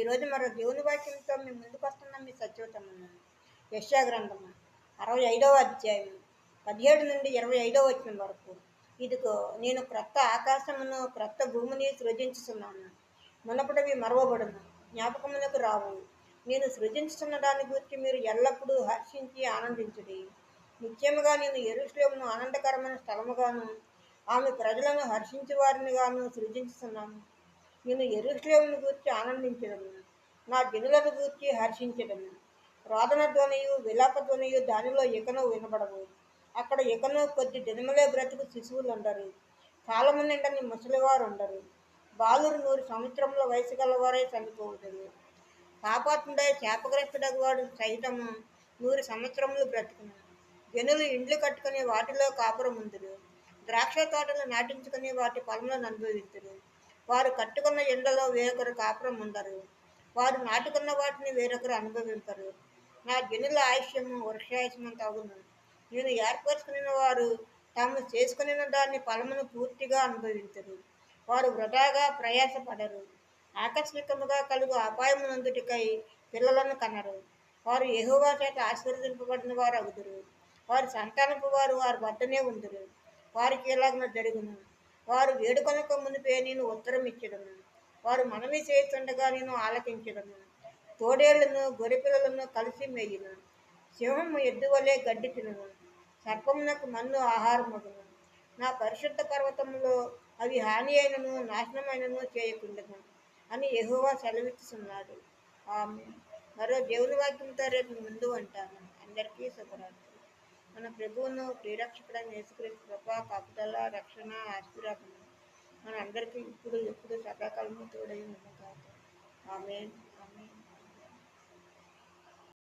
ఈరోజు మరో దేవుని వాక్యంతో మీ ముందుకు వస్తున్నాం. మీ సత్యవతమ్మను యెషయా గ్రంథము 65వ అధ్యాయం 17 నుండి 25వ వచనం వరకు. ఇదిగో నేను క్రొత్త ఆకాశమును క్రొత్త భూమిని సృజించుచున్నాను. మునపటివి మరవబడును, జ్ఞాపకములకు రావు. నేను సృజించుతున్న దాని గురించి మీరు ఎల్లప్పుడూ హర్షించి ఆనందించుడి. నిత్యముగా నేను యెరూషలేమును ఆనందకరమైన స్థలముగాను ఆమె ప్రజలను హర్షించు వారిని గాను సృజించుతున్నాను. నేను యెరూషలేమును గూర్చి ఆనందించదను, నా జనులను గూర్చి హర్షించదను. రోదన ధ్వనియు విలాప ధ్వనియు దానిలో ఇకను వినబడవు. అక్కడ ఇకను కొద్ది దినములే బ్రతుకు శిశువులుండరు, కాలము నిండని ముసలివారు ఉండరు. బాలురు 100 సంవత్సరముల వయసు గలవారై చనిపోవుదురు. పాపాత్ముడై శాపగ్రస్తుడగువాడు సైతము 100 సంవత్సరములు బ్రతుకును. జనులు ఇండ్లు కట్టుకుని వాటిలో కాపురముందురు, ద్రాక్ష తోటలు నాటించుకుని వాటి ఫలములను అనుభవింతురు. వారు కట్టుకున్న ఇండ్లలో వేరొకరు కాపురం ఉండరు, వారు నాటుకున్న వాటిని వేరొకరు అనుభవింపరు. నా జనుల ఆయుష్యము వృక్షాయుష్మంత అగును. నేను ఏర్పరచుకుని వారు తాము చేసుకుని దాన్ని ఫలమును పూర్తిగా అనుభవించరు. వారు వృధాగా ప్రయాసపడరు, ఆకస్మికముగా కలుగు అపాయమునందుటికై పిల్లలను కనరు. వారు యెహోవా చేత ఆశీర్వదింపబడిన వారు అగుదురు. వారి సంతానపు వారు వారి వద్దనే ఉందురు. వారికి ఇలాగ జరుగును, వారు వేడుకొనక మునిపే నేను ఉత్తరం ఇచ్చేదను. వారు మనవి చేస్తుండగా నేను ఆలకించదను. తోడేళ్లను గొర్రెపిల్లలను కలిసి మేయును. సింహము ఎద్దు వలె గడ్డి తినును. సర్పమునకు మన్ను ఆహారమగును. నా పరిశుద్ధ పర్వతములో అవి హాని అయినను నాశనమైనను చేయకుండను అని యెహోవా సెలవిస్తున్నాడు. మరో దేవుని వాక్యంతో రేపు ముందు ఉంటాను. అందరికీ శుభరాత్రి. మన ప్రభువును ప్రియరక్షకుడైన యేసుక్రీస్తు కృప, కాపుదల, రక్షణ, ఆశీర్వాదం మన అందరికీ ఇప్పుడు ఎప్పుడు సదాకాలము తోడై ఉండును గాక. ఆమేన్.